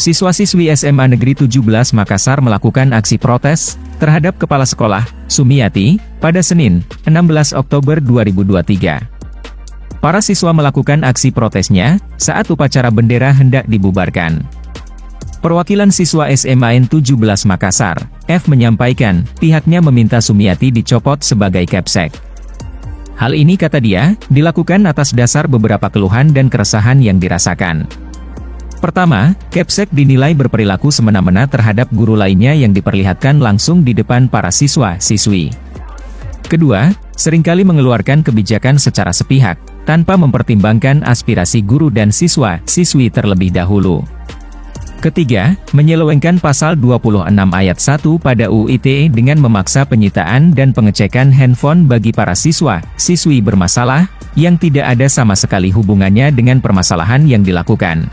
Siswa-siswi SMA Negeri 17 Makassar melakukan aksi protes terhadap Kepala Sekolah, Sumiati, pada Senin, 16 Oktober 2023. Para siswa melakukan aksi protesnya saat upacara bendera hendak dibubarkan. Perwakilan siswa SMA N 17 Makassar, F menyampaikan, pihaknya meminta Sumiati dicopot sebagai Kapsek. Hal ini, kata dia, dilakukan atas dasar beberapa keluhan dan keresahan yang dirasakan. Pertama, Kapsek dinilai berperilaku semena-mena terhadap guru lainnya yang diperlihatkan langsung di depan para siswa-siswi. Kedua, seringkali mengeluarkan kebijakan secara sepihak, tanpa mempertimbangkan aspirasi guru dan siswa-siswi terlebih dahulu. Ketiga, menyelewengkan pasal 26 ayat 1 pada UU ITE dengan memaksa penyitaan dan pengecekan handphone bagi para siswa-siswi bermasalah, yang tidak ada sama sekali hubungannya dengan permasalahan yang dilakukan.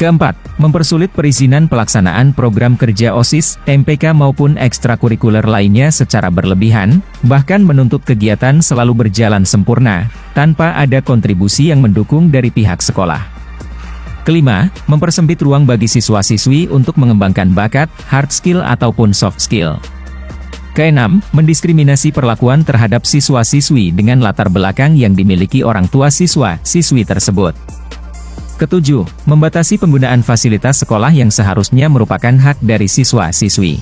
Keempat, mempersulit perizinan pelaksanaan program kerja OSIS, MPK maupun ekstrakurikuler lainnya secara berlebihan, bahkan menuntut kegiatan selalu berjalan sempurna, tanpa ada kontribusi yang mendukung dari pihak sekolah. Kelima, mempersempit ruang bagi siswa-siswi untuk mengembangkan bakat, hard skill ataupun soft skill. Keenam, mendiskriminasi perlakuan terhadap siswa-siswi dengan latar belakang yang dimiliki orang tua siswa-siswi tersebut. Ketujuh, membatasi penggunaan fasilitas sekolah yang seharusnya merupakan hak dari siswa-siswi.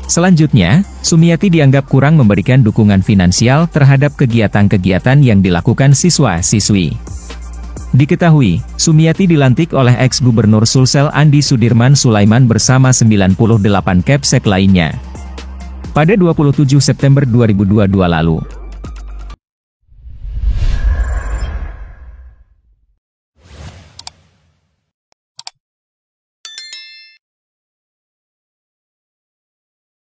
Selanjutnya, Sumiati dianggap kurang memberikan dukungan finansial terhadap kegiatan-kegiatan yang dilakukan siswa-siswi. Diketahui, Sumiati dilantik oleh ex-gubernur Sulsel Andi Sudirman Sulaiman bersama 98 Kapsek lainnya pada 27 September 2022 lalu.